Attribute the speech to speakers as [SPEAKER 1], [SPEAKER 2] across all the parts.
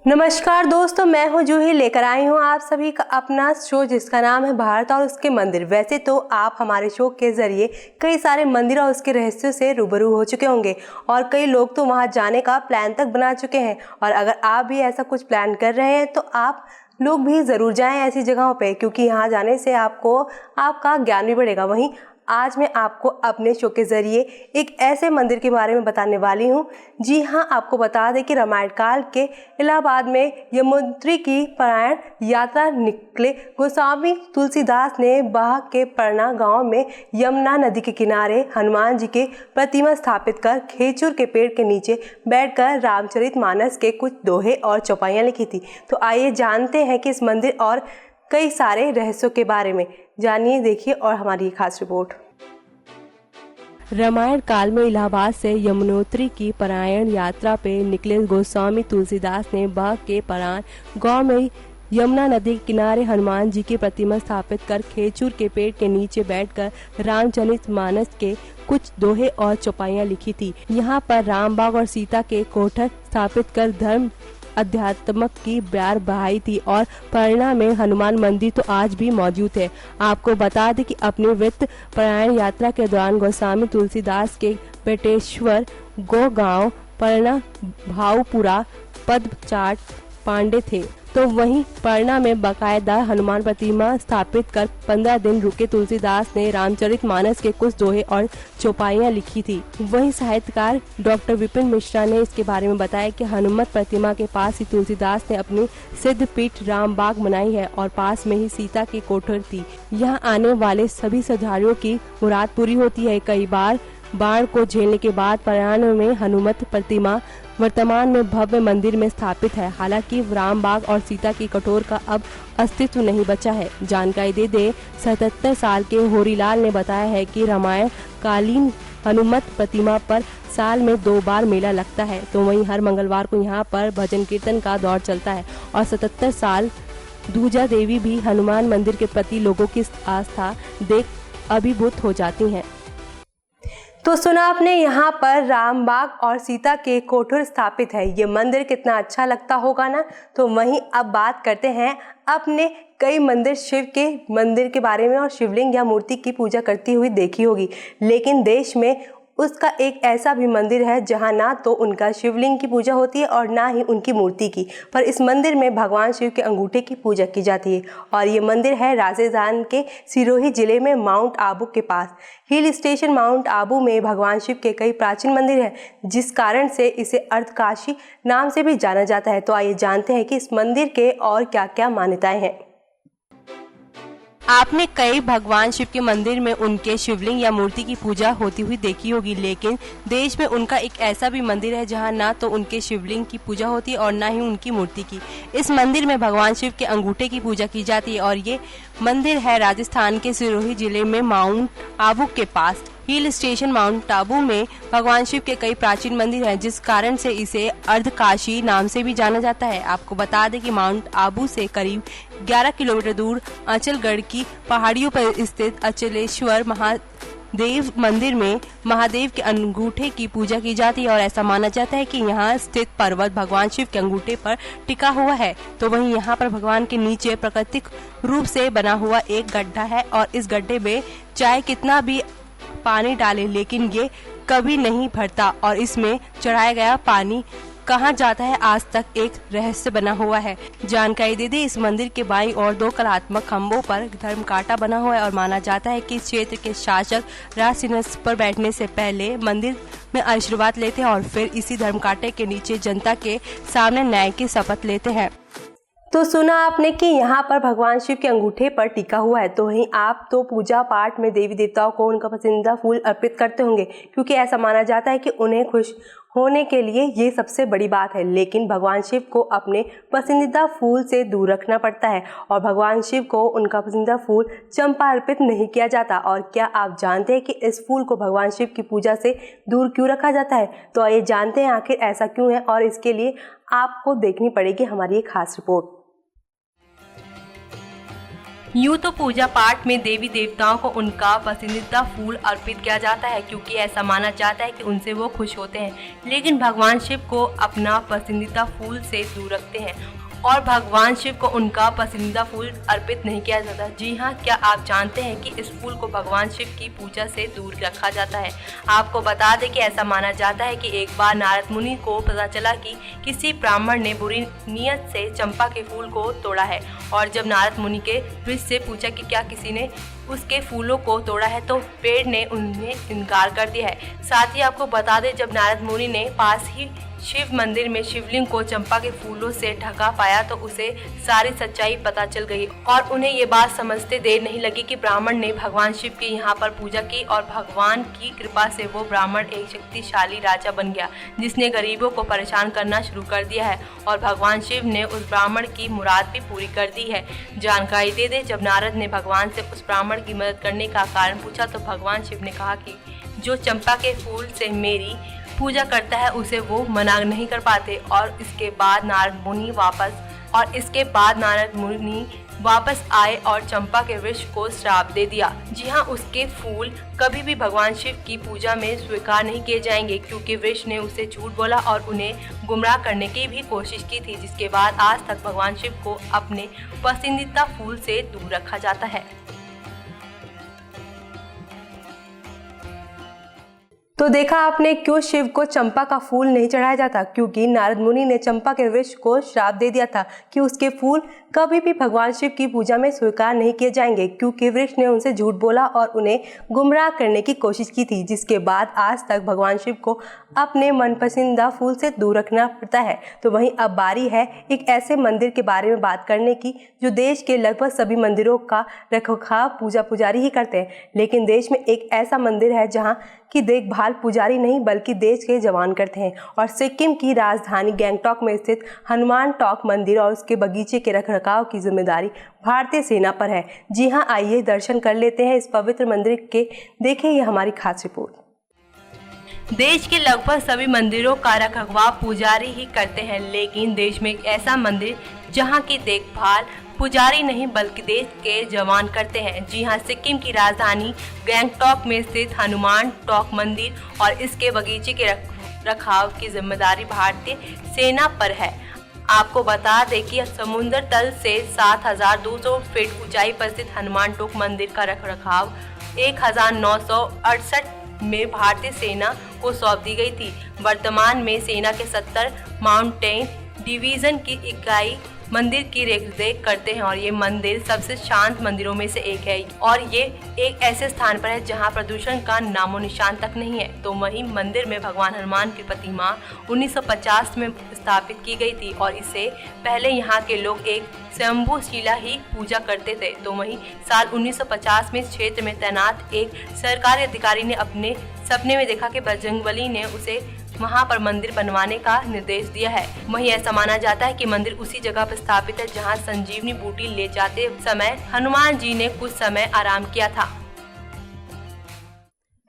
[SPEAKER 1] नमस्कार दोस्तों, मैं हूं जूही, लेकर आई हूं आप सभी का अपना शो जिसका नाम है भारत और उसके मंदिर। वैसे तो आप हमारे शो के जरिए कई सारे मंदिर और उसके रहस्यों से रूबरू हो चुके होंगे और कई लोग तो वहां जाने का प्लान तक बना चुके हैं। और अगर आप भी ऐसा कुछ प्लान कर रहे हैं तो आप लोग भी ज़रूर जाएं ऐसी जगहों पे, क्योंकि यहाँ जाने से आपको आपका ज्ञान भी बढ़ेगा। वहीं आज मैं आपको अपने शो के ज़रिए एक ऐसे मंदिर के बारे में बताने वाली हूँ। जी हाँ, आपको बता दें कि रामायण काल के इलाहाबाद में यमुनोत्री की पारायण यात्रा निकले गोस्वामी तुलसीदास ने बाह के परना गांव में यमुना नदी के किनारे हनुमान जी की प्रतिमा स्थापित कर खेचूर के पेड़ के नीचे बैठकर रामचरितमानस के कुछ दोहे और चौपाइयाँ लिखी थी। तो आइए जानते हैं कि इस मंदिर और कई सारे रहस्यों के बारे में। जानिए, देखिए और हमारी खास रिपोर्ट।
[SPEAKER 2] रामायण काल में इलाहाबाद से यमुनोत्री की पारायण यात्रा पे निकले गोस्वामी तुलसीदास ने बाह के परान गांव में यमुना नदी के किनारे हनुमान जी की प्रतिमा स्थापित कर खेचूर के पेड़ के नीचे बैठकर रामचरितमानस के कुछ दोहे और चौपाइयाँ लिखी थी। यहाँ पर रामबाग और सीता के कोठर स्थापित कर धर्म अध्यात्मक की ब्यार बहाई थी और पटना में हनुमान मंदिर तो आज भी मौजूद है। आपको बता दें कि अपनी वित्त पारायण यात्रा के दौरान गोस्वामी तुलसीदास के बेटेश्वर गो गांव पटना भावपुरा पदचाट पांडे थे, तो वहीं पटना में बाकायदा हनुमान प्रतिमा स्थापित कर 15 दिन रुके तुलसीदास ने रामचरितमानस के कुछ दोहे और चौपाइयाँ लिखी थी। वहीं साहित्यकार डॉक्टर विपिन मिश्रा ने इसके बारे में बताया कि हनुमत प्रतिमा के पास ही तुलसीदास ने अपनी सिद्ध पीठ रामबाग बनाई है और पास में ही सीता की कोठर थी। यहाँ आने वाले सभी श्रद्धालुओं की मुराद पूरी होती है। कई बार बाढ़ को झेलने के बाद पटना में हनुमत प्रतिमा वर्तमान में भव्य मंदिर में स्थापित है। हालांकि रामबाग और सीता की कटोर का अब अस्तित्व नहीं बचा है। जानकारी दे दे 77 साल के होरीलाल ने बताया है कि रामायण कालीन हनुमत प्रतिमा पर साल में 2 बार मेला लगता है, तो वहीं हर मंगलवार को यहाँ पर भजन कीर्तन का दौर चलता है और 77 साल दूजा देवी भी हनुमान मंदिर के प्रति लोगों की आस्था देख अभिभूत हो जाती हैं।
[SPEAKER 1] तो सुना आपने, यहाँ पर रामबाग और सीता के कोठर स्थापित है। ये मंदिर कितना अच्छा लगता होगा ना। तो वहीं अब बात करते हैं अपने कई मंदिर शिव के मंदिर के बारे में और शिवलिंग या मूर्ति की पूजा करती हुई देखी होगी, लेकिन देश में उसका एक ऐसा भी मंदिर है जहाँ ना तो उनका शिवलिंग की पूजा होती है और ना ही उनकी मूर्ति की, पर इस मंदिर में भगवान शिव के अंगूठे की पूजा की जाती है। और ये मंदिर है राजस्थान के सिरोही जिले में माउंट आबू के पास। हिल स्टेशन माउंट आबू में भगवान शिव के कई प्राचीन मंदिर हैं, जिस कारण से इसे अर्धकाशी नाम से भी जाना जाता है। तो आइए जानते हैं कि इस मंदिर के और क्या क्या मान्यताएं हैं।
[SPEAKER 2] आपने कई भगवान शिव के मंदिर में उनके शिवलिंग या मूर्ति की पूजा होती हुई देखी होगी, लेकिन देश में उनका एक ऐसा भी मंदिर है जहां ना तो उनके शिवलिंग की पूजा होती है और ना ही उनकी मूर्ति की। इस मंदिर में भगवान शिव के अंगूठे की पूजा की जाती है और ये मंदिर है राजस्थान के सिरोही जिले में माउंट आबू के पास। हिल स्टेशन माउंट आबू में भगवान शिव के कई प्राचीन मंदिर हैं, जिस कारण से इसे अर्धकाशी नाम से भी जाना जाता है। आपको बता दें कि माउंट आबू से करीब 11 किलोमीटर दूर अचलगढ़ की पहाड़ियों पर स्थित अचलेश्वर महादेव मंदिर में महादेव के अंगूठे की पूजा की जाती है और ऐसा माना जाता है कि यहाँ स्थित पर्वत भगवान शिव के अंगूठे पर टिका हुआ है। तो वहीं यहाँ पर भगवान के नीचे प्राकृतिक रूप से बना हुआ एक गड्ढा है और इस गड्ढे में चाहे कितना भी पानी डाले लेकिन ये कभी नहीं भरता और इसमें चढ़ाया गया पानी कहाँ जाता है आज तक एक रहस्य बना हुआ है। जानकारी दे दे, इस मंदिर के बाईं ओर 2 कलात्मक खम्भों पर धर्म कांटा बना हुआ है और माना जाता है कि इस क्षेत्र के शासक राज सिंहासन पर बैठने से पहले मंदिर में आशीर्वाद लेते हैं और फिर इसी धर्म कांटे के नीचे जनता के सामने न्याय की शपथ लेते हैं।
[SPEAKER 1] तो सुना आपने कि यहाँ पर भगवान शिव के अंगूठे पर टिका हुआ है। तो वहीं आप तो पूजा पाठ में देवी देवताओं को उनका पसंदीदा फूल अर्पित करते होंगे, क्योंकि ऐसा माना जाता है कि उन्हें खुश होने के लिए ये सबसे बड़ी बात है। लेकिन भगवान शिव को अपने पसंदीदा फूल से दूर रखना पड़ता है और भगवान शिव को उनका पसंदीदा फूल चंपा अर्पित नहीं किया जाता। और क्या आप जानते हैं कि इस फूल को भगवान शिव की पूजा से दूर क्यों रखा जाता है? तो आइए जानते हैं आखिर ऐसा क्यों है, और इसके लिए आपको देखनी पड़ेगी हमारी एक खास रिपोर्ट।
[SPEAKER 2] यूँ तो पूजा पाठ में देवी देवताओं को उनका पसंदीदा फूल अर्पित किया जाता है, क्योंकि ऐसा माना जाता है कि उनसे वो खुश होते हैं। लेकिन भगवान शिव को अपना पसंदीदा फूल से दूर रखते हैं और भगवान शिव को उनका पसंदीदा फूल अर्पित नहीं किया जाता। जी हाँ, क्या आप जानते हैं कि इस फूल को भगवान शिव की पूजा से दूर रखा जाता है। आपको बता दें कि ऐसा माना जाता है कि एक बार नारद मुनि को पता चला कि किसी ब्राह्मण ने बुरी नियत से चंपा के फूल को तोड़ा है, और जब नारद मुनि के ऋषि से पूछा कि क्या किसी ने उसके फूलों को तोड़ा है, तो पेड़ ने उन्हें इनकार कर दिया है। साथ ही आपको बता दें, जब नारद मुनि ने पास ही शिव मंदिर में शिवलिंग को चंपा के फूलों से ढका पाया तो उसे सारी सच्चाई पता चल गई और उन्हें ये बात समझते देर नहीं लगी कि ब्राह्मण ने भगवान शिव की यहाँ पर पूजा की और भगवान की कृपा से वो ब्राह्मण एक शक्तिशाली राजा बन गया, जिसने गरीबों को परेशान करना शुरू कर दिया है और भगवान शिव ने उस ब्राह्मण की मुराद भी पूरी कर दी है। जानकारी दे दे, जब नारद ने भगवान से उस ब्राह्मण की मदद करने का कारण पूछा तो भगवान शिव ने कहा कि जो चंपा के फूल से मेरी पूजा करता है उसे वो मना नहीं कर पाते। और इसके बाद नारद मुनि वापस आए और चंपा के वृक्ष को श्राप दे दिया। जी हाँ, उसके फूल कभी भी भगवान शिव की पूजा में स्वीकार नहीं किए जाएंगे, क्योंकि वृक्ष ने उसे झूठ बोला और उन्हें गुमराह करने की भी कोशिश की थी, जिसके बाद आज तक भगवान शिव को अपने पसंदीदा फूल से दूर रखा जाता है।
[SPEAKER 1] तो देखा आपने क्यों शिव को चंपा का फूल नहीं चढ़ाया जाता, क्योंकि नारद मुनि ने चंपा के वृक्ष को श्राप दे दिया था कि उसके फूल कभी भी भगवान शिव की पूजा में स्वीकार नहीं किए जाएंगे, क्योंकि वृक्ष ने उनसे झूठ बोला और उन्हें गुमराह करने की कोशिश की थी, जिसके बाद आज तक भगवान शिव को अपने मनपसंदीदा फूल से दूर रखना पड़ता है। तो वहीं अब बारी है एक ऐसे मंदिर के बारे में बात करने की जो देश के लगभग सभी मंदिरों का रखरखाव पूजा पुजारी ही करते हैं, लेकिन देश में एक ऐसा मंदिर है जहाँ की देखभाल पुजारी नहीं बल्कि देश के जवान करते हैं, और सिक्किम की राजधानी गैंगटॉक में स्थित हनुमान टॉक मंदिर और उसके बगीचे के रखरखाव की जिम्मेदारी भारतीय सेना पर है। जी हां, आइए दर्शन कर लेते हैं इस पवित्र मंदिर के। देखें ये हमारी खास रिपोर्ट।
[SPEAKER 2] देश के लगभग सभी मंदिरों का रखरखाव पुजारी ही करते हैं, लेकिन देश में एक ऐसा मंदिर जहां की देखभाल पुजारी नहीं बल्कि देश के जवान करते हैं। जी हां, सिक्किम की राजधानी गैंगटॉक में स्थित हनुमान टॉक मंदिर और इसके बगीचे के रखरखाव की जिम्मेदारी भारतीय सेना पर है। आपको बता दें कि समुद्र तल से 7,200 फीट ऊंचाई पर स्थित हनुमान टॉक मंदिर का रखरखाव 1968 में भारतीय सेना को सौंप दी गई थी। वर्तमान में सेना के 70 माउंटेन डिवीजन की इकाई मंदिर की रेख करते हैं और ये मंदिर सबसे शांत मंदिरों में से एक है और ये एक ऐसे स्थान पर है जहां प्रदूषण का नामो निशान तक नहीं है। तो वहीं मंदिर में भगवान हनुमान की प्रतिमा 1950 में स्थापित की गई थी और इससे पहले यहाँ के लोग एक स्वयंभू शिला ही पूजा करते थे। तो वहीं साल 1950 में इस क्षेत्र में तैनात एक सरकारी अधिकारी ने अपने सपने में देखा कि बजरंगबली ने उसे वहां पर मंदिर बनवाने का निर्देश दिया है। वहीं ऐसा माना जाता है कि मंदिर उसी जगह पर स्थापित है जहां संजीवनी बूटी ले जाते समय हनुमान जी ने कुछ समय आराम किया था।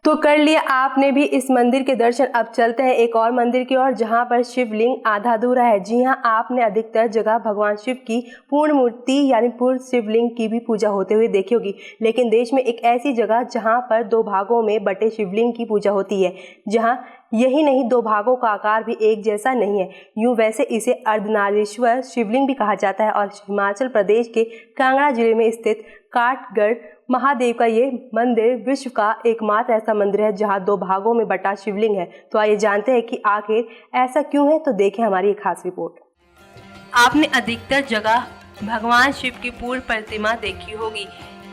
[SPEAKER 1] तो कर लिया आपने भी इस मंदिर के दर्शन। अब चलते हैं एक और मंदिर की ओर जहां पर शिवलिंग आधा अधूरा है। जी हां, आपने अधिकतर जगह भगवान शिव की पूर्ण मूर्ति यानी पूर्ण शिवलिंग की भी पूजा होते हुए देखी होगी, लेकिन देश में एक ऐसी जगह जहां पर 2 भागों में बटे शिवलिंग की पूजा होती है, जहां यही नहीं 2 भागों का आकार भी एक जैसा नहीं है। यूं वैसे इसे अर्धनारीश्वर शिवलिंग भी कहा जाता है और हिमाचल प्रदेश के कांगड़ा जिले में स्थित काठगढ़ महादेव का ये मंदिर विश्व का एकमात्र ऐसा मंदिर है जहां 2 भागों में बटा शिवलिंग है। तो आइए जानते हैं कि आखिर ऐसा क्यों है, तो देखें हमारी एक खास रिपोर्ट।
[SPEAKER 2] आपने अधिकतर जगह भगवान शिव की पूर्ण प्रतिमा देखी होगी,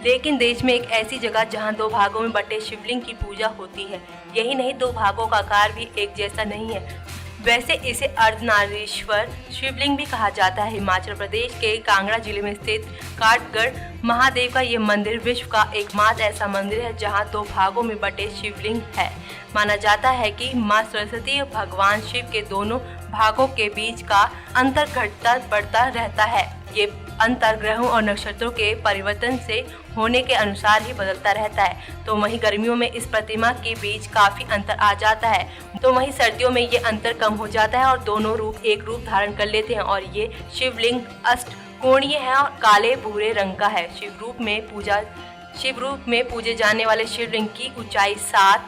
[SPEAKER 2] लेकिन देश में एक ऐसी जगह जहां 2 भागों में बटे शिवलिंग की पूजा होती है। यही नहीं, 2 भागों का आकार भी एक जैसा नहीं है। वैसे इसे अर्धनारीश्वर शिवलिंग भी कहा जाता है। हिमाचल प्रदेश के कांगड़ा जिले में स्थित काठगढ़ महादेव का ये मंदिर विश्व का एकमात्र ऐसा मंदिर है जहां 2 भागों में बटे शिवलिंग है। माना जाता है कि मां सरस्वती और भगवान शिव के दोनों भागों के बीच का अंतर घटता बढ़ता रहता है। ये अंतर ग्रहों और नक्षत्रों के परिवर्तन से होने के अनुसार ही बदलता रहता है। तो वहीं गर्मियों में इस प्रतिमा के बीच काफी अंतर आ जाता है, तो वहीं सर्दियों में ये अंतर कम हो जाता है और दोनों रूप एक रूप धारण कर लेते हैं और ये शिवलिंग अष्ट कोणीय है और काले भूरे रंग का है। शिव रूप में पूजे जाने वाले शिवलिंग की ऊंचाई 7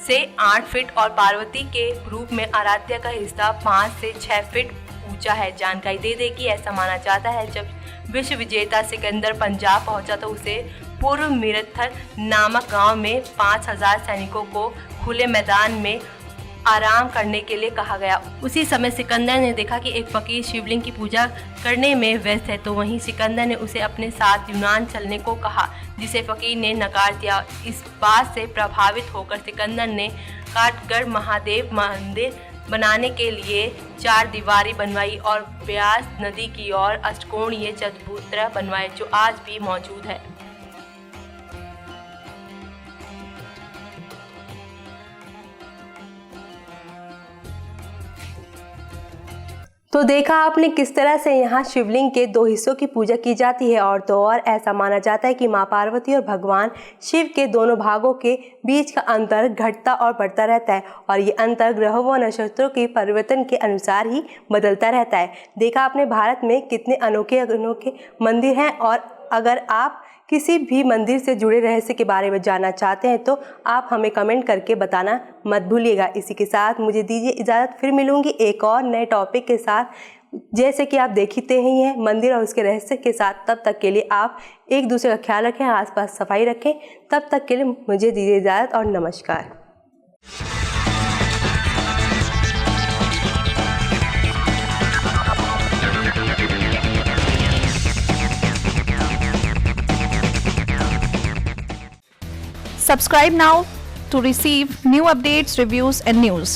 [SPEAKER 2] से 8 फीट और पार्वती के रूप में आराध्या का हिस्सा 5 से 6 फीट ऊंचा है। जानकारी दे दे कि ऐसा माना जाता है जब विश्व विजेता सिकंदर पंजाब पहुंचा तो उसे पूर्व मीरथर नामक गांव में 5000 सैनिकों को खुले मैदान में आराम करने के लिए कहा गया। उसी समय सिकंदर ने देखा कि एक फकीर शिवलिंग की पूजा करने में व्यस्त है, तो वहीं सिकंदर ने उसे अपने साथ यूनान चलने को कहा, जिसे फकीर ने नकार दिया। इस बात से प्रभावित होकर सिकंदर ने काटगढ़ महादेव मंदिर बनाने के लिए 4 दीवारी बनवाई और ब्यास नदी की ओर अष्टकोणीय चबूतरा बनवाए, जो आज भी मौजूद है।
[SPEAKER 1] तो देखा आपने किस तरह से यहाँ शिवलिंग के 2 हिस्सों की पूजा की जाती है, और तो और ऐसा माना जाता है कि माँ पार्वती और भगवान शिव के दोनों भागों के बीच का अंतर घटता और बढ़ता रहता है, और ये अंतर ग्रहों व नक्षत्रों के परिवर्तन के अनुसार ही बदलता रहता है। देखा आपने भारत में कितने अनोखे अनोखे मंदिर हैं, और अगर आप किसी भी मंदिर से जुड़े रहस्य के बारे में जानना चाहते हैं तो आप हमें कमेंट करके बताना मत भूलिएगा। इसी के साथ मुझे दीजिए इजाज़त, फिर मिलूंगी एक और नए टॉपिक के साथ, जैसे कि आप देखते ही हैं मंदिर और उसके रहस्य के साथ। तब तक के लिए आप एक दूसरे का ख्याल रखें, आसपास सफाई रखें। तब तक के लिए मुझे दीजिए इजाज़त और नमस्कार।
[SPEAKER 3] Subscribe now to receive new updates, reviews and news.